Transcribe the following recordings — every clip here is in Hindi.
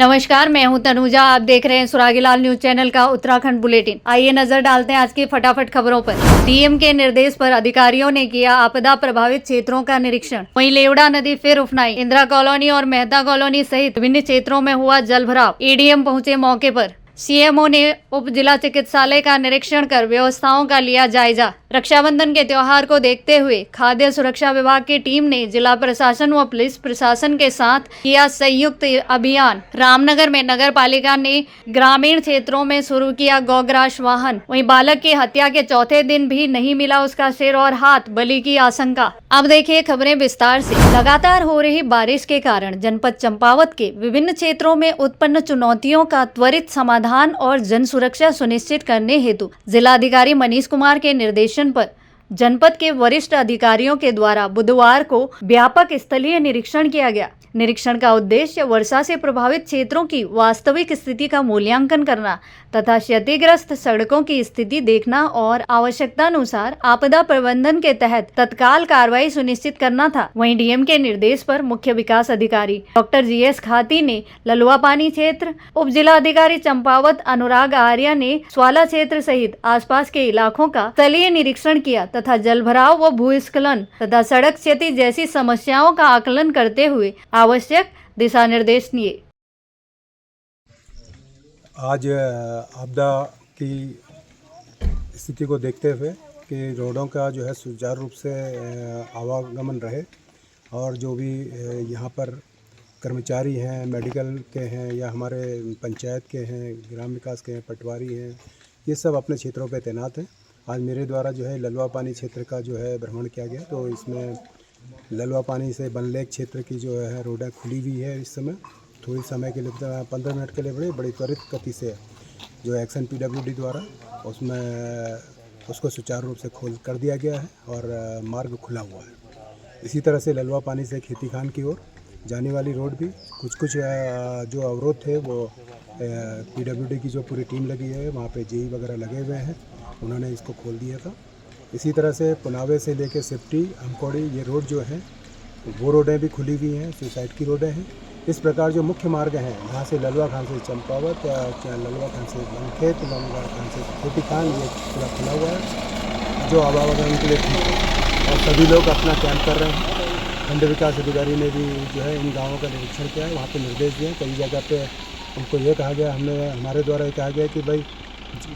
नमस्कार, मैं हूं तनुजा। आप देख रहे हैं सुरागीलाल न्यूज चैनल का उत्तराखंड बुलेटिन। आइए नजर डालते हैं आज की फटाफट खबरों पर। डीएम के निर्देश पर अधिकारियों ने किया आपदा प्रभावित क्षेत्रों का निरीक्षण। वहीं लेवड़ा नदी फिर उफनाई। इंदिरा कॉलोनी और मेहता कॉलोनी सहित विभिन्न क्षेत्रों में हुआ जलभराव। एडीएम पहुंचे मौके पर। सीएमओ ने उप जिला चिकित्सालय का निरीक्षण कर व्यवस्थाओं का लिया जायजा। रक्षाबंधन के त्योहार को देखते हुए खाद्य सुरक्षा विभाग की टीम ने जिला प्रशासन व पुलिस प्रशासन के साथ किया संयुक्त अभियान। रामनगर में नगर पालिका ने ग्रामीण क्षेत्रों में शुरू किया गौग्रास वाहन। वहीं बालक की हत्या के चौथे दिन भी नहीं मिला उसका सिर और हाथ, बलि की आशंका। अब देखिए खबरें विस्तार से। लगातार हो रही बारिश के कारण जनपद चंपावत के विभिन्न क्षेत्रों में उत्पन्न चुनौतियों का त्वरित समाधान और जन सुरक्षा सुनिश्चित करने हेतु जिलाधिकारी मनीष कुमार के निर्देशन पर जनपद के वरिष्ठ अधिकारियों के द्वारा बुधवार को व्यापक स्थलीय निरीक्षण किया गया। निरीक्षण का उद्देश्य वर्षा से प्रभावित क्षेत्रों की वास्तविक स्थिति का मूल्यांकन करना तथा क्षतिग्रस्त सड़कों की स्थिति देखना और आवश्यकतानुसार आपदा प्रबंधन के तहत तत्काल कार्रवाई सुनिश्चित करना था। वहीं डीएम के निर्देश पर मुख्य विकास अधिकारी डॉक्टर जीएस खाती ने ललुआ पानी क्षेत्र, उप जिला अधिकारी चंपावत अनुराग आर्य ने स्वाला क्षेत्र सहित आसपास के इलाकों का स्थलीय निरीक्षण किया तथा जलभराव व भूस्खलन तथा सड़क क्षति जैसी समस्याओं का आकलन करते हुए आवश्यक दिशा निर्देश दिए। आज आपदा की स्थिति को देखते हुए कि रोडों का जो है सुचारू रूप से आवागमन रहे और जो भी यहाँ पर कर्मचारी हैं, मेडिकल के हैं या हमारे पंचायत के हैं, ग्राम विकास के हैं, पटवारी हैं, ये सब अपने क्षेत्रों पे तैनात हैं। आज मेरे द्वारा जो है ललुआ पानी क्षेत्र का जो है भ्रमण किया गया, तो इसमें ललुआ पानी से बनलेक क्षेत्र की जो है रोडें खुली हुई है। इस समय थोड़ी समय के लिए 15 मिनट के लिए बड़ी त्वरित गति से जो एक्शन पीडब्ल्यूडी द्वारा उसमें उसको सुचारू रूप से खोल कर दिया गया है और मार्ग खुला हुआ है। इसी तरह से ललुआ पानी से खेती खान की ओर जाने वाली रोड भी कुछ जो अवरोध थे वो पीडब्ल्यूडी की जो पूरी टीम लगी है वहाँ पे जेई वगैरह लगे हुए हैं, उन्होंने इसको खोल दिया था। इसी तरह से पुनावे से लेके सिफ्टी, हमकोड़ी ये रोड जो है वो रोडें भी खुली हुई हैं, सुसाइड की रोडें हैं। इस प्रकार जो मुख्य मार्ग हैं यहाँ से ललुआ खान से चंपावत, ललुआ खान से मनखेत, ललुआ खान से खेती खान, ये पूरा खुला हुआ है जो आवागमन के लिए ठीक है और सभी लोग अपना कैंप कर रहे हैं। खंड विकास अधिकारी ने भी जो है इन गाँवों का निरीक्षण किया है, वहाँ पे निर्देश दिए। कई जगह पे उनको ये कहा गया, हमारे द्वारा ये कहा गया कि भाई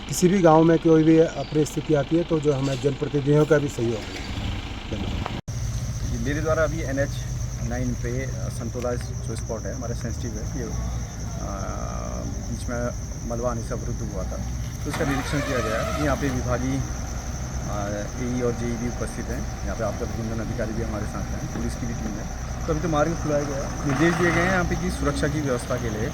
किसी भी गांव में कोई भी अपनी स्थिति आती है तो जो हमें जनप्रतिनिधियों का भी सहयोग है। मेरे द्वारा अभी NH9 पे संतोला जो स्पॉट है हमारा सेंसिटिव है कि बीच में मलबा आने से अवरुद्ध हुआ था, तो उसका निरीक्षण किया गया है। यहाँ पे विभागीय AE और JE भी उपस्थित हैं। यहाँ पे आपदा प्रबंधन अधिकारी भी हमारे साथ हैं, पुलिस की भी टीम है। तो अभी तो मार्ग खुलाया गया है। निर्देश दिए गए हैं यहाँ पे कि सुरक्षा की व्यवस्था के लिए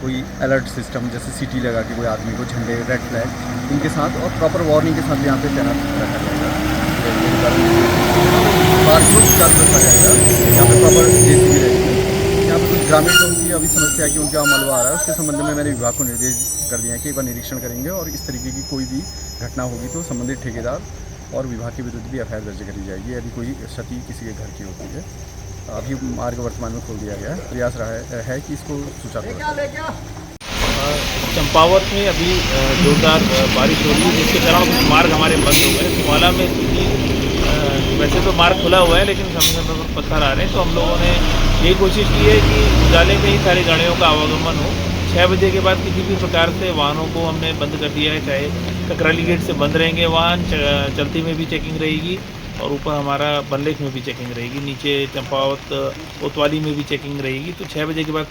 कोई अलर्ट सिस्टम जैसे सीटी लगा के कोई आदमी को झंडे, रेड फ्लैग इनके साथ और प्रॉपर वार्निंग के साथ भी यहाँ पे तैनात रखा जाएगा। मार्ग को सुचारू रखा जाएगा। यहाँ पे प्रॉपर JCB रहेगी। यहाँ पे कुछ ग्रामीण लोगों की अभी समस्या है कि उनका मलबा आ रहा है, उसके संबंध में मैंने विभाग को निर्देश कर दिया है कि एक बार निरीक्षण करेंगे और इस तरीके की कोई भी घटना होगी तो संबंधित ठेकेदार और विभाग के विरुद्ध भी FIR दर्ज करी जाएगी यदि कोई क्षति किसी के घर की होती है। अभी मार्ग वर्तमान में खोल दिया गया है, प्रयास रहा है कि इसको सुचारू रखें। चंपावत में अभी जोरदार बारिश हो रही है, जिसके कारण कुछ मार्ग हमारे बंद हो गए। स्वाला में वैसे तो मार्ग खुला हुआ है लेकिन समय समय पर पत्थर आ रहे हैं, तो हम लोगों ने ये कोशिश की है कि उजाले में ही सारी गाड़ियों का आवागमन हो। 6 बजे के बाद किसी भी प्रकार से वाहनों को हमने बंद कर दिया है। चाहे ककराली गेट से बंद रहेंगे वाहन, चलती में भी चेकिंग रहेगी और ऊपर हमारा बनलेख में भी चेकिंग रहेगी, नीचे चंपावत कोतवाली में भी चेकिंग रहेगी। तो 6 बजे के बाद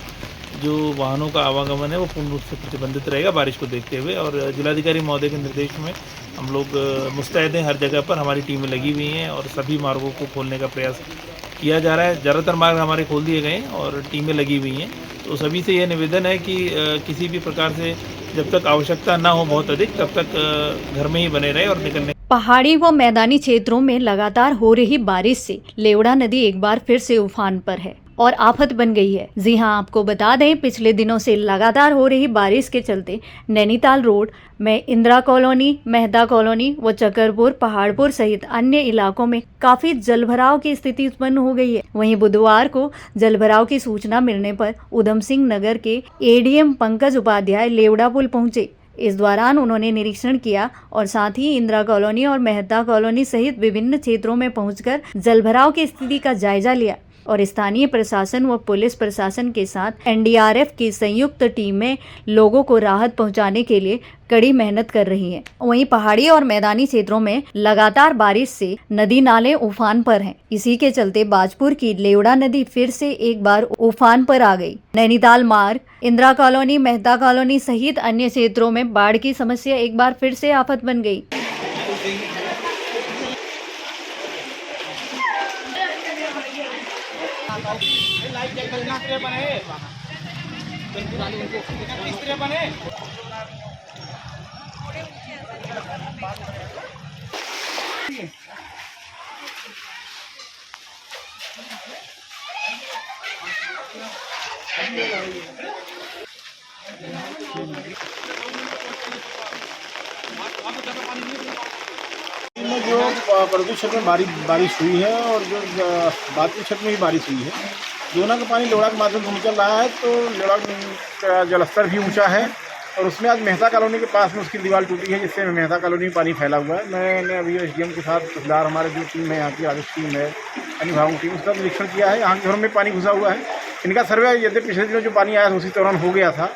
जो वाहनों का आवागमन है वो पूर्ण रूप से प्रतिबंधित रहेगा बारिश को देखते हुए। और जिलाधिकारी महोदय के निर्देश में हम लोग मुस्तैद हैं, हर जगह पर हमारी टीमें लगी हुई हैं और सभी मार्गों को खोलने का प्रयास किया जा रहा है। ज़्यादातर मार्ग हमारे खोल दिए गए हैं और टीमें लगी हुई हैं। तो सभी से यह निवेदन है कि किसी भी प्रकार से जब तक आवश्यकता ना हो बहुत अधिक, तब तक घर में ही बने रहे और निकलने। पहाड़ी व मैदानी क्षेत्रों में लगातार हो रही बारिश से लेवड़ा नदी एक बार फिर से उफान पर है। और आफत बन गई है। जी हां, आपको बता दें, पिछले दिनों से लगातार हो रही बारिश के चलते नैनीताल रोड में इंदिरा कॉलोनी, मेहता कॉलोनी व चकरपुर, पहाड़पुर सहित अन्य इलाकों में काफी जलभराव की स्थिति उत्पन्न हो गई है। वहीं बुधवार को जलभराव की सूचना मिलने पर उधम सिंह नगर के एडीएम पंकज उपाध्याय लेवड़ा पुल पहुंचे। इस दौरान उन्होंने निरीक्षण किया और साथ ही इंदिरा कॉलोनी और मेहता कॉलोनी सहित विभिन्न क्षेत्रों में पहुंचकर जलभराव की स्थिति का जायजा लिया और स्थानीय प्रशासन व पुलिस प्रशासन के साथ एनडीआरएफ की संयुक्त टीमें लोगों को राहत पहुंचाने के लिए कड़ी मेहनत कर रही हैं। वहीं पहाड़ी और मैदानी क्षेत्रों में लगातार बारिश से नदी नाले उफान पर हैं। इसी के चलते बाजपुर की लेवड़ा नदी फिर से एक बार उफान पर आ गई। नैनीताल मार्ग, इंदिरा कॉलोनी, मेहता कॉलोनी सहित अन्य क्षेत्रों में बाढ़ की समस्या एक बार फिर से आफत बन गई। में जो पर्वतीय क्षेत्र में बारिश हुई है और जो बाकी क्षेत्र में भी बारिश हुई है, दोनों का पानी लेवड़ा के माध्यम से निकल रहा है। तो लेवड़ा का जलस्तर भी ऊंचा है और उसमें आज मेहता कॉलोनी के पास में उसकी दीवार टूटी है, जिससे मेहता कॉलोनी में पानी फैला हुआ है। मैंने अभी एसडीएम के साथ ठेकेदार, हमारे जो टीम है यहाँ की राजस्व टीम है, अन्य विभागों की टीम, उसका निरीक्षण किया है। यहाँ के घरों में पानी घुसा हुआ है। इनका सर्वे यदि पिछले दिनों जो पानी आया था उसी दौरान हो गया था,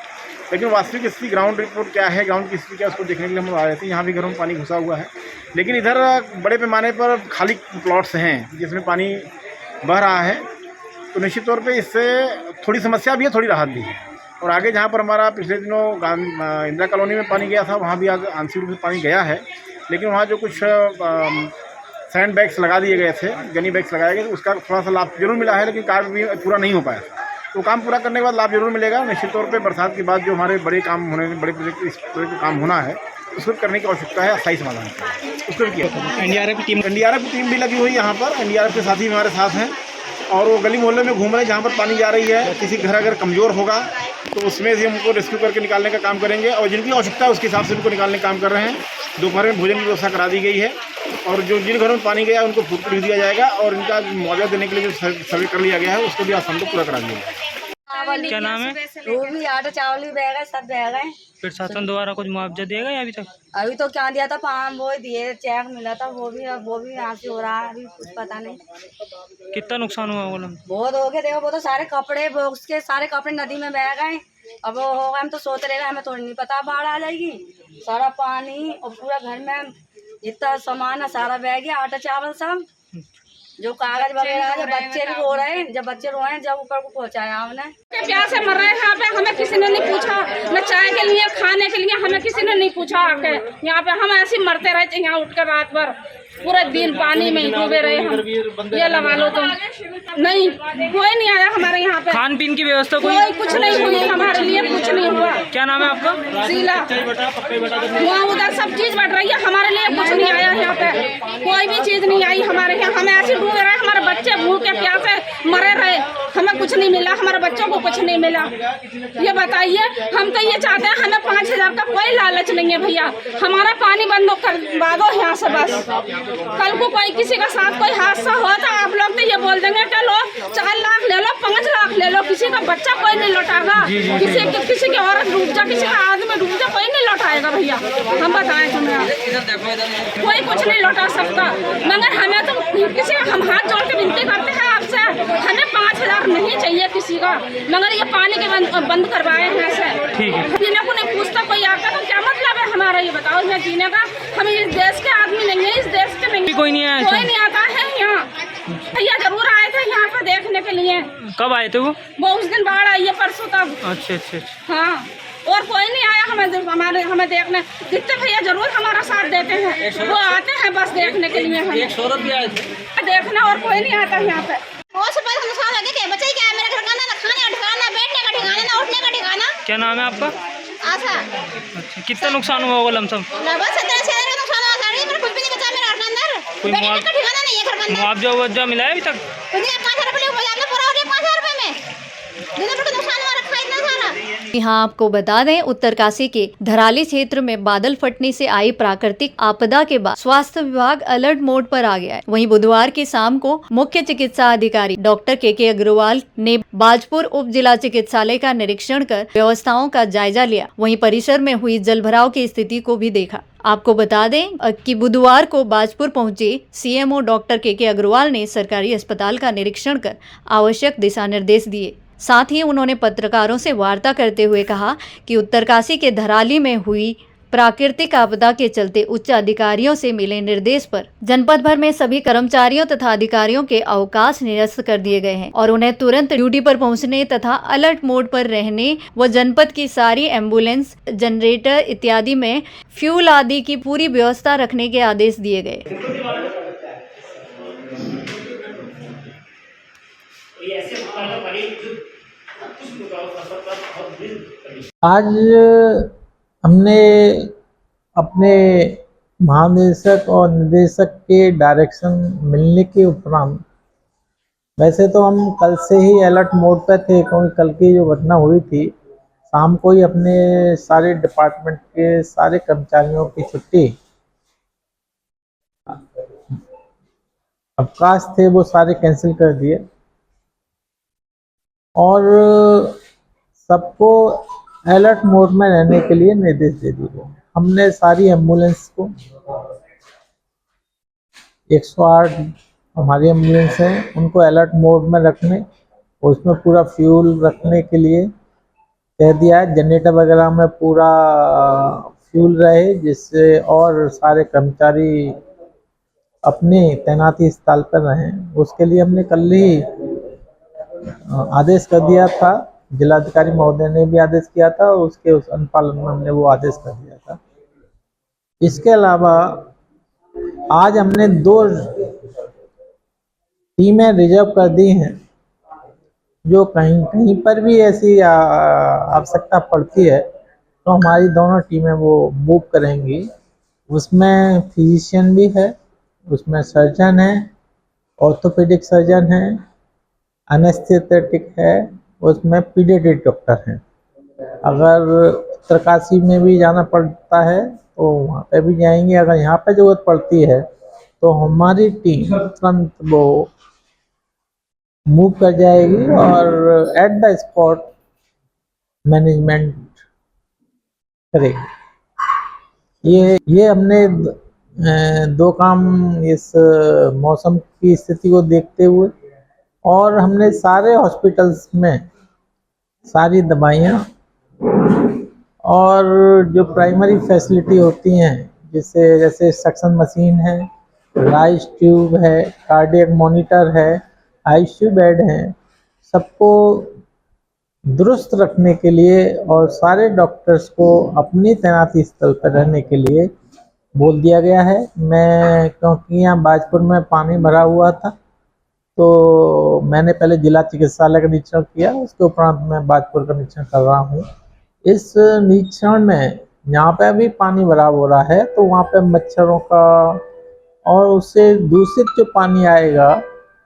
लेकिन वास्तविक स्थिति ग्राउंड रिपोर्ट क्या है, ग्राउंड की स्थिति क्या है, उसको देखने के लिए हम आए थे। यहाँ भी घरों में पानी घुसा हुआ है, लेकिन इधर बड़े पैमाने पर खाली प्लॉट्स हैं जिसमें पानी बह रहा है। तो निश्चित तौर पे इससे थोड़ी समस्या भी है, थोड़ी राहत भी है। और आगे जहाँ पर हमारा पिछले दिनों इंदिरा कॉलोनी में पानी गया था, वहाँ भी आज आंशिक रूप से पानी गया है, लेकिन वहाँ जो कुछ सैंड बैग्स लगा दिए गए थे, गनी बैग्स लगाए गए, उसका थोड़ा सा लाभ जरूर मिला है, लेकिन कार्य भी पूरा नहीं हो पाया। तो काम पूरा करने के बाद लाभ जरूर मिलेगा। निश्चित तौर पे बरसात के बाद जो हमारे बड़े काम होने, बड़े प्रोजेक्ट, इस प्रोजेक्ट का काम होना है, उसको करने की आवश्यकता है, अस्थायी समाधान उसको भी किया। एनडीआरएफ की टीम भी लगी हुई है यहाँ पर। एनडीआरएफ के साथी हमारे साथ हैं और वो गली मोहल्ले में घूम रहे हैं जहाँ पर पानी जा रही है। किसी घर अगर कमज़ोर होगा तो उसमें से उनको रेस्क्यू करके निकालने का काम करेंगे और जिनकी आवश्यकता है उसके हिसाब से उनको निकालने का काम कर रहे हैं। दोपहर में भोजन की व्यवस्था करा दी गई है और जो जिन घरों में पानी गया उनको फूड किट दिया जाएगा और इनका मुआवजा देने के लिए जो सर्वे कर लिया गया है उसको भी आसाम को पूरा करा दिया जाएगा। क्या नाम है? वो भी आटा चावल भी बह गए, सब बह गए। फिर शासन द्वारा कुछ मुआवजा देगा या अभी तक? अभी तो क्या दिया था, पाम वो दिए, चेक मिला था, वो भी यहाँ से हो रहा है, अभी कुछ पता नहीं। कितना नुकसान हुआ बोला? बहुत हो गया, देखो वो तो सारे कपड़े, बॉक्स के सारे कपड़े नदी में बह गए। अब वो होगा, हम तो सोच रहे हैं, हमें थोड़ी नहीं पता बाढ़ आ जाएगी। सारा पानी और पूरा घर में जितना सामान है सारा बह गया, आटा चावल सब, जो कागज वगैरह, जब बच्चे भी रो रहे हैं, जब बच्चे रोए हैं, जब ऊपर को पहुंचाया हमने। प्यास से मर रहे हैं यहाँ पे, हमें किसी ने नहीं पूछा, न चाय के लिए, खाने के लिए हमें किसी ने नहीं पूछा आके। यहाँ पे हम ऐसे मरते रहे थे, यहाँ उठकर रात भर पूरे दिन पानी में डूबे रहे हम। ये लगा लो तुम, नहीं कोई नहीं आया हमारे यहाँ पे। खान पीन की व्यवस्था कोई कुछ नहीं हुई हमारे लिए, कुछ नहीं हुआ। क्या नाम है आपका? शीला। वहाँ उधर सब चीज बढ़ रही है, हमारे लिए कुछ नहीं आया यहाँ पे, कोई भी चीज नहीं आई हमारे यहाँ। हमें ऐसे डूबे रहे, हमारे बच्चे भूखे प्यासे मरे रहे, हमें कुछ नहीं मिला, हमारे बच्चों को कुछ नहीं मिला। ये बताइए, हम तो ये चाहते हैं, हमें 5000 का कोई लालच नहीं है भैया, हमारा पानी बंद करवा दो यहाँ से बस। कल को कोई किसी का साथ कोई हादसा हो तो आप लोग तो ये बोल देंगे कि लो 4 लाख ले लो, 5 लाख ले लो, किसी का बच्चा कोई नहीं लौटाएगा, किसी की औरत डूब जा, किसी का आदमी डूब जा, कोई नहीं लौटाएगा भैया। हम बताएं तुम्हें, कोई कुछ नहीं लौटा सकता। मगर हमें तो किसी का, हम हाथ जोड़ के विनती करते हैं आपसे, हमें 5000 नहीं चाहिए किसी का, मगर ये पानी के बंद करवाए हैं ऐसे। जीने को नहीं पूछता कोई आकर, तो क्या मतलब है हमारा, ये बताओ मैं जीने का? हम इस देश के आदमी नहीं है, इस देश के नहीं, कोई नहीं आया? कोई नहीं आता है यहाँ। भैया जरूर आए थे यहाँ पर देखने के लिए। कब आए थे वो? उस दिन बाढ़ आई है, परसों तक। अच्छा। हाँ, और कोई नहीं आया हमें देखने। दिखते भैया जरूर हमारा साथ देते हैं, वो आते हैं बस देखने के लिए, एक शोरत भी आए थे देखना, और कोई नहीं आता यहाँ पे। बच्चे क्या है, मेरे घर का ना खाने का ठिकाना, बैठने का ठिकाना, ना उठने का ठिकाना। क्या नाम है आपका? आशा। अच्छा, कितना नुकसान हुआ होगा लमसम? बस 17,000 का नुकसान हुआ, मेरा कुछ भी नहीं बचा मेरे घर के अंदर। कोई बैठने का ठिकाना नहीं है घर के अंदर। मुआवजा नहीं मिला है अभी तक? 5,000 रुपये पूरा हो गया, 5,000 रुपये नुकसान हो रखा है इतना सारा। यहाँ आपको बता दें, उत्तरकाशी के धराली क्षेत्र में बादल फटने से आई प्राकृतिक आपदा के बाद स्वास्थ्य विभाग अलर्ट मोड पर आ गया है। वहीं बुधवार की शाम को मुख्य चिकित्सा अधिकारी डॉक्टर के अग्रवाल ने बाजपुर उप जिला चिकित्सालय का निरीक्षण कर व्यवस्थाओं का जायजा लिया। वहीं परिसर में हुई जलभराव की स्थिति को भी देखा। आपको बता दें कि बुधवार को बाजपुर पहुंचे सीएमओ डॉक्टर के अग्रवाल ने सरकारी अस्पताल का निरीक्षण कर आवश्यक दिशा निर्देश दिए। साथ ही उन्होंने पत्रकारों से वार्ता करते हुए कहा कि उत्तरकाशी के धराली में हुई प्राकृतिक आपदा के चलते उच्च अधिकारियों से मिले निर्देश पर जनपद भर में सभी कर्मचारियों तथा अधिकारियों के अवकाश निरस्त कर दिए गए हैं और उन्हें तुरंत ड्यूटी पर पहुंचने तथा अलर्ट मोड पर रहने व जनपद की सारी एम्बुलेंस, जनरेटर इत्यादि में फ्यूल आदि की पूरी व्यवस्था रखने के आदेश दिए गए। आज हमने अपने महानिदेशक और निदेशक के डायरेक्शन मिलने के उपरांत, वैसे तो हम कल से ही अलर्ट मोड पे थे क्योंकि कल की जो घटना हुई थी शाम को ही अपने सारे डिपार्टमेंट के सारे कर्मचारियों की छुट्टी अवकाश थे वो सारे कैंसिल कर दिए और सबको अलर्ट मोड में रहने के लिए निर्देश दे दिए गए। हमने सारी एम्बुलेंस को 108 हमारी एम्बुलेंस हैं उनको अलर्ट मोड में रखने और उसमें पूरा फ्यूल रखने के लिए कह दिया है। जनरेटर वगैरह में पूरा फ्यूल रहे जिससे और सारे कर्मचारी अपने तैनाती स्थल पर रहें। उसके लिए हमने कल ही आदेश कर दिया था, जिलाधिकारी महोदय ने भी आदेश किया था और उसके उस अनुपालन में हमने वो आदेश कर दिया था। इसके अलावा आज हमने 2 टीमें रिजर्व कर दी हैं जो कहीं कहीं पर भी ऐसी आवश्यकता पड़ती है तो हमारी दोनों टीमें वो मूव करेंगी। उसमें फिजिशियन भी है, उसमें सर्जन है, ऑर्थोपेडिक सर्जन है, एनेस्थेटिक है, उसमें पीडियाट्रिक डॉक्टर हैं। अगर उत्तरकाशी में भी जाना पड़ता है तो वहाँ पे भी जाएंगे। अगर यहाँ पे ज़रूरत पड़ती है तो हमारी टीम तुरंत वो मूव कर जाएगी और एट द स्पॉट मैनेजमेंट करेगी। ये हमने 2 काम इस मौसम की स्थिति को देखते हुए और हमने सारे हॉस्पिटल्स में सारी दवाइयाँ और जो प्राइमरी फैसिलिटी होती हैं जैसे सक्शन मशीन है, राइस ट्यूब है, कार्डियक मॉनिटर है, आईसीयू बेड हैं, सबको दुरुस्त रखने के लिए और सारे डॉक्टर्स को अपनी तैनाती स्थल पर रहने के लिए बोल दिया गया है। मैं क्योंकि यहाँ बाजपुर में पानी भरा हुआ था तो मैंने पहले जिला चिकित्सालय का निरीक्षण किया, उसके उपरांत मैं बाजपुर का निरीक्षण कर रहा हूँ। इस निरीक्षण में यहाँ पे अभी पानी भरा हो रहा है तो वहाँ पे मच्छरों का और उससे दूषित जो पानी आएगा,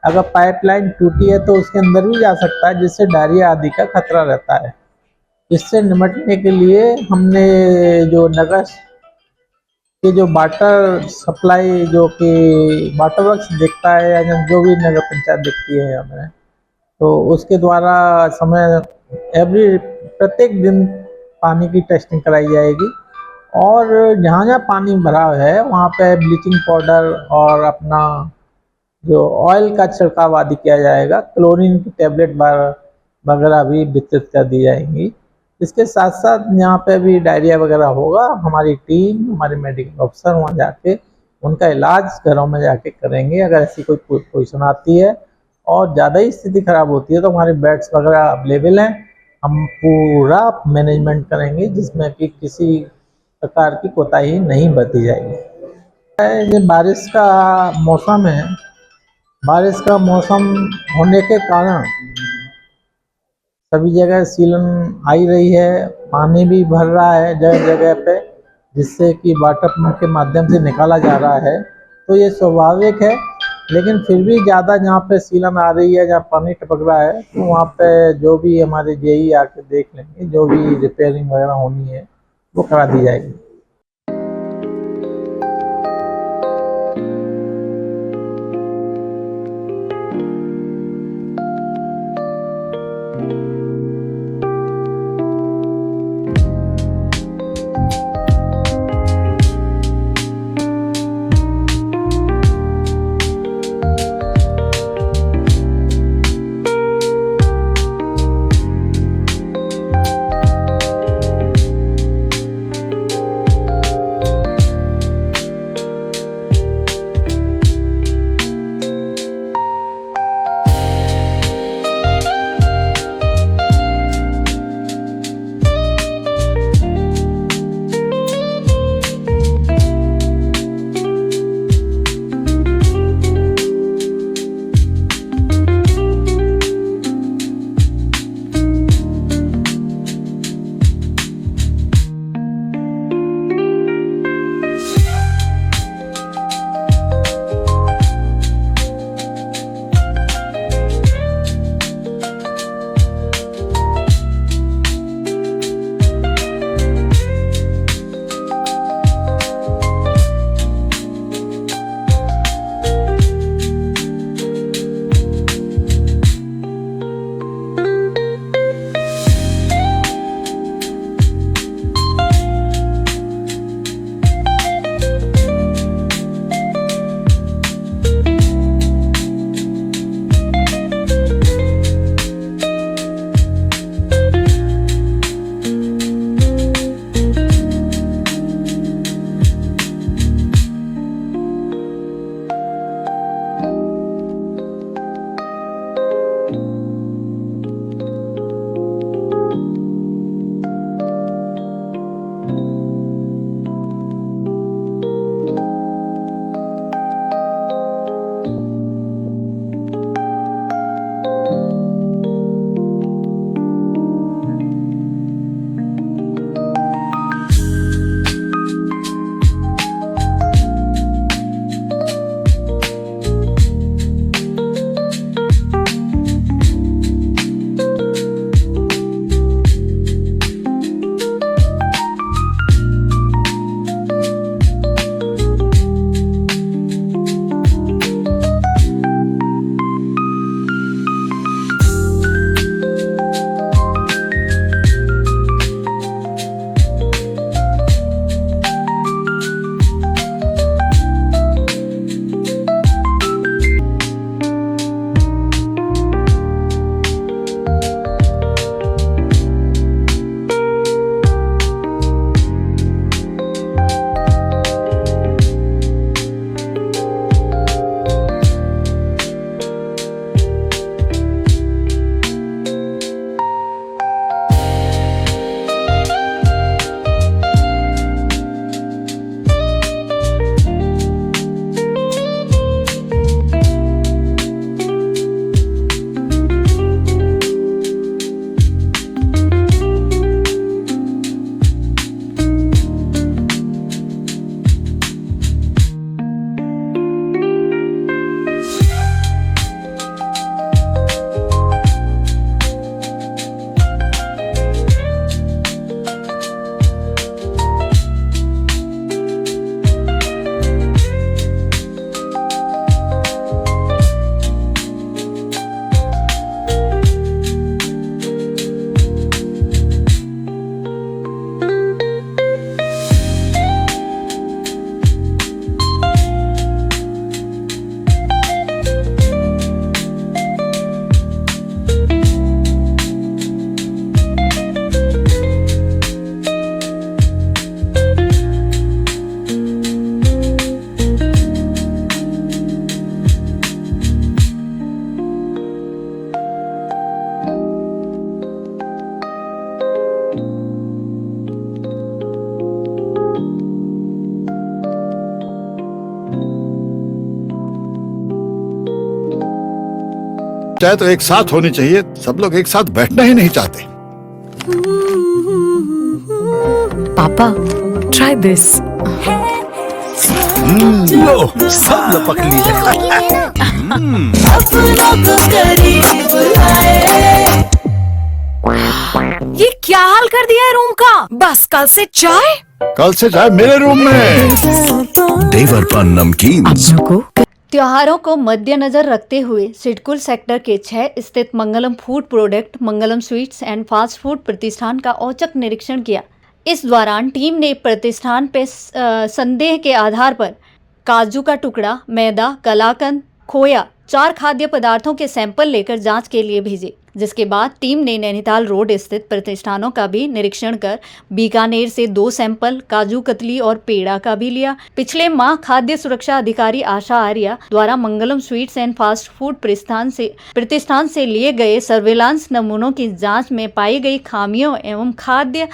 अगर पाइपलाइन टूटी है तो उसके अंदर भी जा सकता है जिससे डायरिया आदि का खतरा रहता है। इससे निपटने के लिए हमने जो नगर के जो वाटर सप्लाई जो कि वाटर वर्क्स देखता है या जो भी नगर पंचायत देखती है हमें, तो उसके द्वारा समय प्रत्येक दिन पानी की टेस्टिंग कराई जाएगी और जहाँ जहाँ पानी भरा है वहाँ पे ब्लीचिंग पाउडर और अपना जो ऑयल का छिड़काव आदि किया जाएगा। क्लोरीन की टैबलेट वगैरह भी वितरित कर दी जाएंगी। इसके साथ साथ यहाँ पे भी डायरिया वगैरह होगा, हमारी टीम, हमारे मेडिकल अफसर वहाँ जाके उनका इलाज घरों में जाके करेंगे। अगर ऐसी कोई पोजीशन आती है और ज़्यादा ही स्थिति खराब होती है तो हमारे बेड्स वगैरह अवेलेबल हैं, हम पूरा मैनेजमेंट करेंगे जिसमें कि किसी प्रकार की कोताही नहीं बरती जाएगी। ये बारिश का मौसम है, बारिश का मौसम होने के कारण सभी जगह सीलन आई रही है, पानी भी भर रहा है जगह जगह पे जिससे कि वाटर पंप के माध्यम से निकाला जा रहा है। तो ये स्वाभाविक है लेकिन फिर भी ज़्यादा जहाँ पे सीलन आ रही है, जहाँ पानी टपक रहा है, तो वहाँ पे जो भी हमारे जेई आके देख लेंगे, जो भी रिपेयरिंग वगैरह होनी है वो करा दी जाएगी। चाहे तो एक साथ होनी चाहिए, सब लोग एक साथ बैठना ही नहीं चाहते। पापा, try this. लो, सब लपक लीजिए। अपनों को करीब लाए। ये क्या हाल कर दिया है रूम का? बस कल से चाय कल से चाय मेरे रूम में। देवर पान नमकीन। अपनों को त्योहारों को मद्देनजर रखते हुए सिडकुल सेक्टर के 6 स्थित Mangalam food product Mangalam sweets and fast food प्रतिष्ठान का औचक निरीक्षण किया। इस दौरान टीम ने प्रतिष्ठान पे संदेह के आधार पर काजू का टुकड़ा, मैदा, कलाकंद, खोया 4 खाद्य पदार्थों के सैंपल लेकर जांच के लिए भेजे, जिसके बाद टीम ने नैनीताल रोड स्थित प्रतिष्ठानों का भी निरीक्षण कर बीकानेर से 2 सैंपल, काजू कतली और पेड़ा का भी लिया। पिछले माह खाद्य सुरक्षा अधिकारी आशा आर्या द्वारा मंगलम स्वीट्स एंड फास्ट फूड प्रतिष्ठान से लिए गए सर्विलांस नमूनों की जांच में पाई गई खामियों एवं खाद्य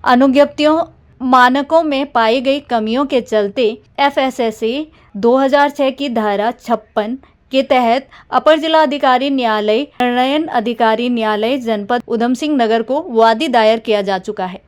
अनुज्ञप्तियों मानकों में पाई गई कमियों के चलते FSSA 2006 की धारा 56 के तहत अपर जिला अधिकारी न्यायालय निर्णयन अधिकारी न्यायालय जनपद उधम सिंह नगर को वादी दायर किया जा चुका है।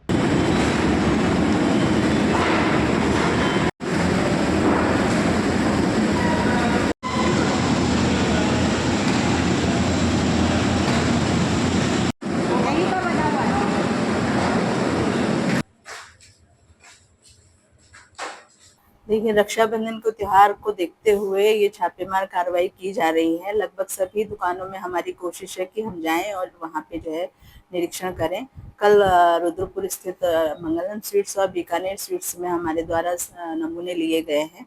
देखिए, रक्षाबंधन को त्योहार को देखते हुए ये छापेमार कार्रवाई की जा रही है। लगभग सभी दुकानों में हमारी कोशिश है कि हम जाएं और वहां पे जो है निरीक्षण करें। कल रुद्रपुर स्थित मंगलम स्वीट्स और बीकानेर स्वीट्स में हमारे द्वारा नमूने लिए गए हैं।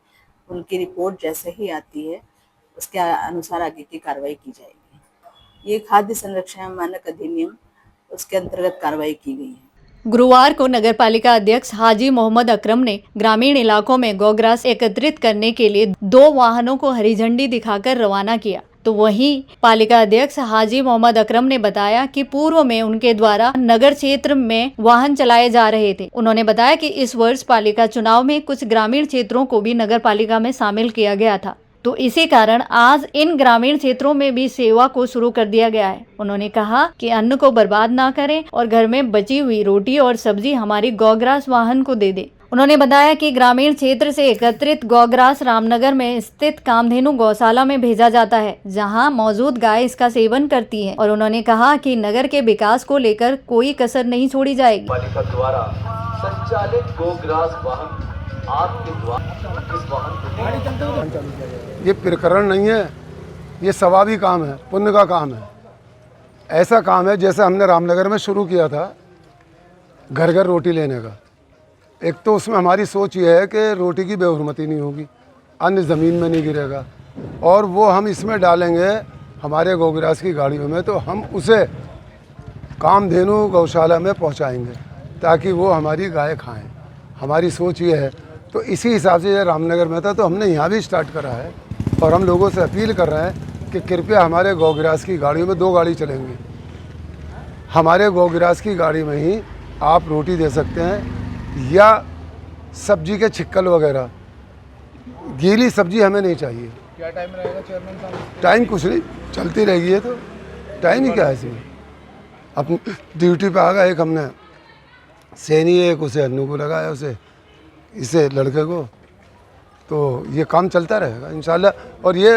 उनकी रिपोर्ट जैसे ही आती है उसके अनुसार आगे की कार्रवाई की जाएगी। ये खाद्य संरक्षण मानक अधिनियम उसके अंतर्गत कार्रवाई की गई है। गुरुवार को नगरपालिका अध्यक्ष हाजी मोहम्मद अकरम ने ग्रामीण इलाकों में गौग्रास एकत्रित करने के लिए 2 वाहनों को हरी झंडी दिखाकर रवाना किया। तो वहीं पालिका अध्यक्ष हाजी मोहम्मद अकरम ने बताया कि पूर्व में उनके द्वारा नगर क्षेत्र में वाहन चलाए जा रहे थे। उन्होंने बताया कि इस वर्ष पालिका चुनाव में कुछ ग्रामीण क्षेत्रों को भी नगर पालिका में शामिल किया गया था, तो इसी कारण आज इन ग्रामीण क्षेत्रों में भी सेवा को शुरू कर दिया गया है। उन्होंने कहा कि अन्न को बर्बाद ना करें और घर में बची हुई रोटी और सब्जी हमारी गौग्रास वाहन को दे दें। उन्होंने बताया कि ग्रामीण क्षेत्र से एकत्रित गौग्रास रामनगर में स्थित कामधेनु गौशाला में भेजा जाता है, जहां मौजूद गाय इसका सेवन करती है। और उन्होंने कहा कि नगर के विकास को लेकर कोई कसर नहीं छोड़ी जाएगी। पालिका द्वारा संचालित गौग्रास वाहन आपके द्वारा इस वाहन को ये प्रकरण नहीं है, ये सवाबी काम है, पुण्य का काम है। ऐसा काम है जैसे हमने रामनगर में शुरू किया था घर घर रोटी लेने का। एक तो उसमें हमारी सोच ये है कि रोटी की बेहुरमती नहीं होगी, अन्न ज़मीन में नहीं गिरेगा, और वो हम इसमें डालेंगे हमारे गौग्रास की गाड़ियों में, तो हम उसे कामधेनु गौशाला में पहुंचाएंगे ताकि वो हमारी गाय खाएं। हमारी सोच ये है। तो इसी हिसाब से ये रामनगर में था तो हमने यहाँ भी स्टार्ट करा है, और हम लोगों से अपील कर रहे हैं कि कृपया हमारे गौग्रास की गाड़ियों में 2 गाड़ी चलेंगी। हमारे गौग्रास की गाड़ी में ही आप रोटी दे सकते हैं या सब्जी के छिक्कल वगैरह। गीली सब्जी हमें नहीं चाहिए। क्या टाइम रहेगा चेयरमैन साहब? टाइम कुछ नहीं, चलती रहेगी है, तो टाइम ही क्या है इसमें। अपनी ड्यूटी पे आ गया, एक हमने सैनी, एक उसे अन्नू को लगाया, उसे इसे लड़के को, तो ये काम चलता रहेगा इंशाल्लाह। और ये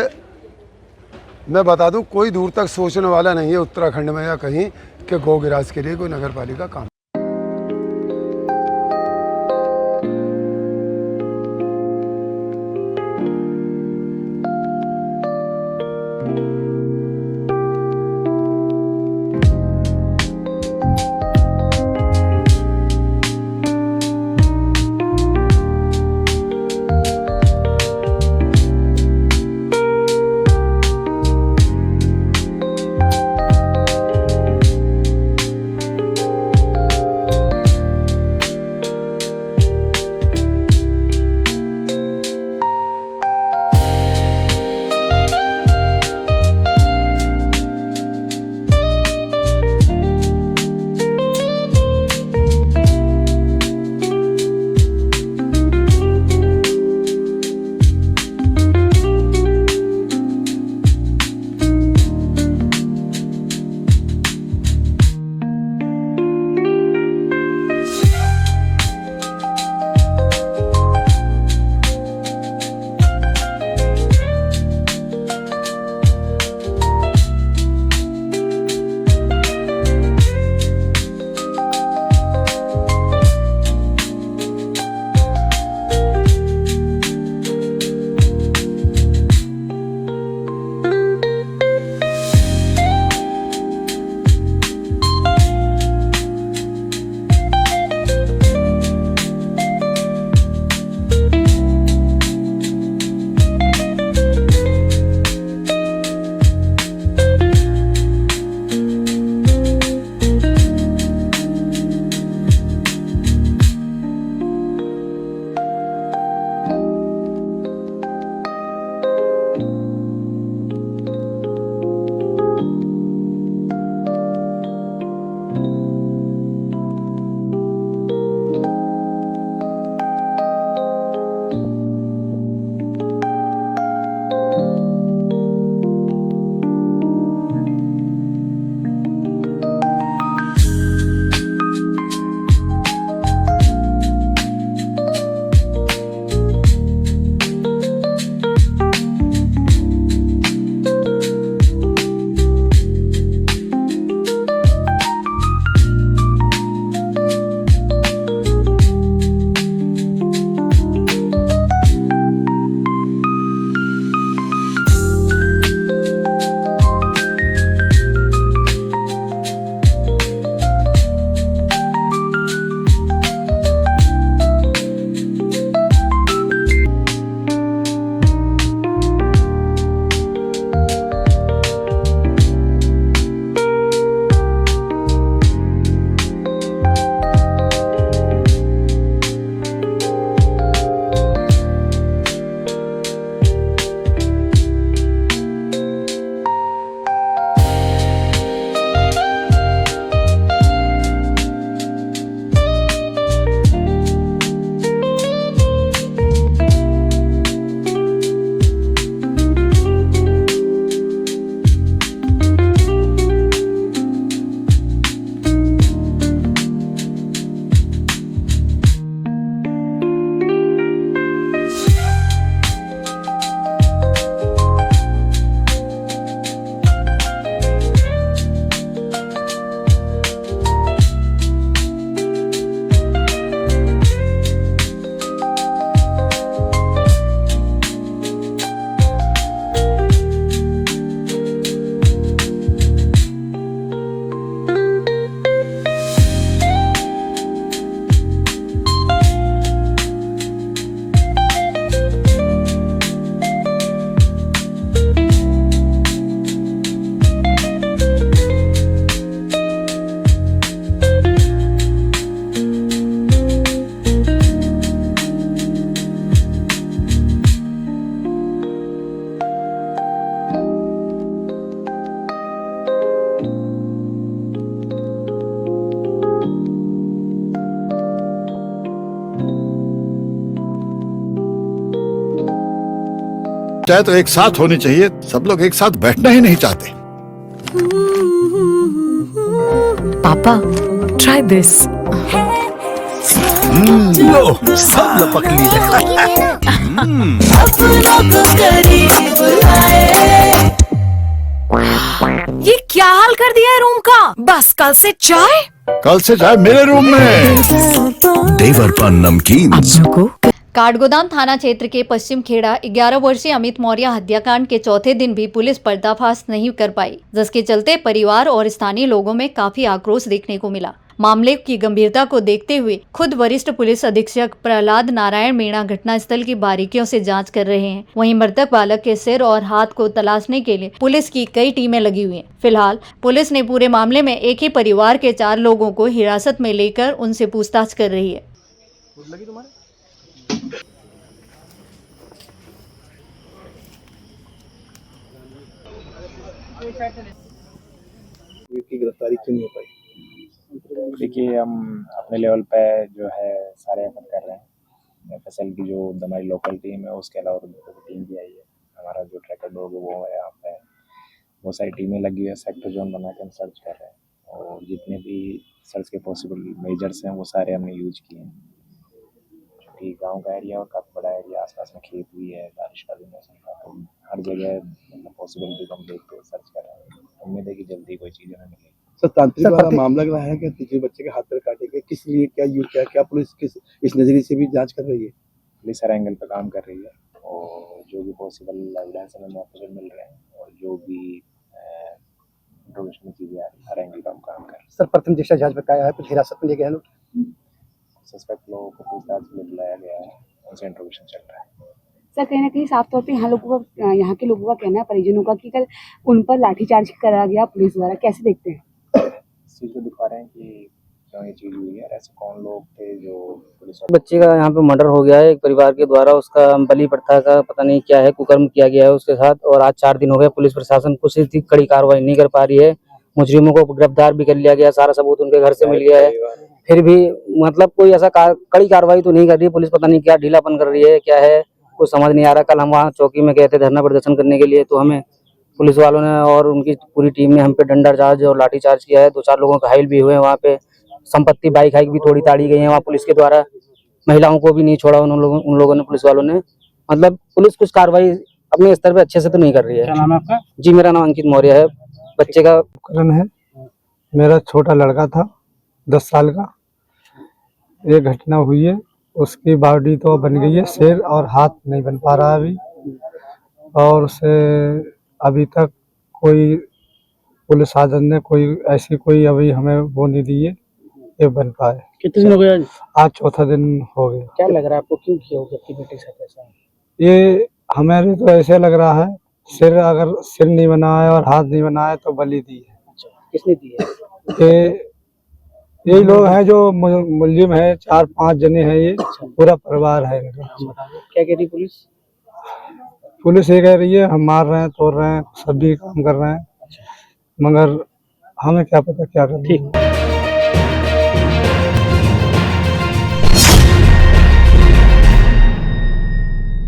मैं बता दूं, कोई दूर तक सोचने वाला नहीं है उत्तराखंड में या कहीं कि गौग्रास के लिए कोई नगर पालिका काम चाहे तो एक साथ होनी चाहिए, सब लोग एक साथ बैठना ही नहीं चाहते। पापा ट्राई दिस। लो सब लपक लिए। ये क्या हाल कर दिया है रूम का? बस कल से चाय। कल से चाय मेरे रूम में। देवर पान नमकीन। काठगोदाम थाना क्षेत्र के पश्चिम खेड़ा 11 वर्षीय अमित मौर्य हत्याकांड के चौथे दिन भी पुलिस पर्दाफाश नहीं कर पाई, जिसके चलते परिवार और स्थानीय लोगों में काफी आक्रोश देखने को मिला। मामले की गंभीरता को देखते हुए खुद वरिष्ठ पुलिस अधीक्षक प्रहलाद नारायण मीणा घटनास्थल की बारीकियों से जांच कर रहे हैं। वहीं मृतक बालक के सिर और हाथ को तलाशने के लिए पुलिस की कई टीमें लगी हुई हैं। फिलहाल पुलिस ने पूरे मामले में एक ही परिवार के 4 लोगों को हिरासत में लेकर उनसे पूछताछ कर रही है। की गिरफ्तारी क्यों नहीं हो पाई? देखिए, हम अपने लेवल पे जो है सारे एफर्ट कर रहे हैं। एफएसएल की जो हमारी लोकल टीम है, उसके अलावा टीम भी आई है। हमारा जो ट्रैकर डॉग है वो है यहाँ पे, बहुत सारी टीमें लगी हुई है। सेक्टर जोन बना के हम सर्च कर रहे हैं और जितने भी सर्च के पॉसिबल मेजर्स हैं वो सारे हमने यूज किए हैं। क्योंकि गाँव का एरिया और काफ़ी बड़ा एरिया, आसपास में खेत भी है, बारिश का भी मौसम था, तो हर जगह पॉसिबिलिटी को हम देखते हुए सर्च कर रहे हैं। उम्मीद है कि जल्दी कोई चीज़ हमें मिलेगी। सर, तांत्रिक द्वारा मामला क्या है कि तीसरे बच्चे के हाथ पैर काटे गए, किस लिए, क्या पुलिस किस इस नजरिए से भी जांच कर रही है? पुलिस हर एंगल पर काम कर रही है और जो भी पॉसिबल एविडेंस हमें मौके पर मिल रहे हैं और जो भी इंट्रोगेशन में चीज़ें आ रही है, हर एंगल पर हम काम कर रहे हैं। सर, प्रथम दृष्टया जांच बताया है, कुछ हिरासत में ले गए हैं लोग? सस्पेक्ट लोगों को पूछताछ में बुलाया गया है, उनसे इंट्रोगेशन चल रहा है। सर, कहीं ना कहीं साफ तौर पे यहाँ के लोगों का कहना है, परिजनों का, कि कल उन पर लाठीचार्ज करा गया पुलिस द्वारा। कैसे देखते हैं? इस चीज़ को दिखा रहे हैं कि क्यों ये चीज़ हुई है, ऐसे कौन लोग थे जो पुलिस। बच्चे का यहाँ पे मर्डर हो गया है एक परिवार के द्वारा। उसका बलि प्रथा का पता नहीं क्या है, कुकर्म किया गया है उसके साथ। और आज 4 दिन हो गए, पुलिस प्रशासन कुछ इतनी कड़ी कार्रवाई नहीं कर पा रही है। मुजरिमों को गिरफ्तार भी कर लिया गया, सारा सबूत उनके घर से मिल गया है, फिर भी मतलब कोई ऐसा कड़ी कार्रवाई तो नहीं कर रही है पुलिस। पता नहीं क्या ढीलापन कर रही है, क्या है, कुछ समझ नहीं आ रहा। कल हम वहाँ चौकी में गए थे धरना प्रदर्शन करने के लिए, तो हमें पुलिस वालों ने और उनकी पूरी टीम ने हम पे डंडा चार्ज और लाठी चार्ज किया है। 2-4 लोगों घायल भी हुए हैं वहाँ पे। संपत्ति बाइक भी थोड़ी ताड़ी गई है वहाँ पुलिस के द्वारा। महिलाओं को भी नहीं छोड़ा उन लोगों ने, पुलिस वालों ने। मतलब पुलिस कुछ कार्रवाई अपने स्तर पे अच्छे से तो नहीं कर रही है। क्या नाम है आपका? जी, मेरा नाम अंकित मौर्य है। बच्चे का उपकरण है, मेरा छोटा लड़का था 10 साल का। ये घटना हुई है, उसकी बॉडी तो बन गई है, सिर और हाथ नहीं बन पा रहा अभी। और उसे अभी तक कोई पुलिस शासन ने कोई अभी हमें वो नहीं दी है ये बन पाए। कितने दिन हो गए? आज चौथा दिन हो गया। क्या लग रहा है आपको, क्यों किया होगा आपकी बेटी के साथ ऐसा? ये हमें तो ऐसे लग रहा है, अगर सिर नहीं बना है और हाथ नहीं बना है तो बलि दी है। किसने दी है? यही लोग हैं जो मुलजिम है, 4-5 जने हैं, ये पूरा परिवार है इनका। क्या कह रही पुलिस? पुलिस ये कह रही है हम मार रहे हैं, तोड़ रहे हैं, सभी काम कर रहे हैं, मगर हमें क्या पता क्या कर रही है।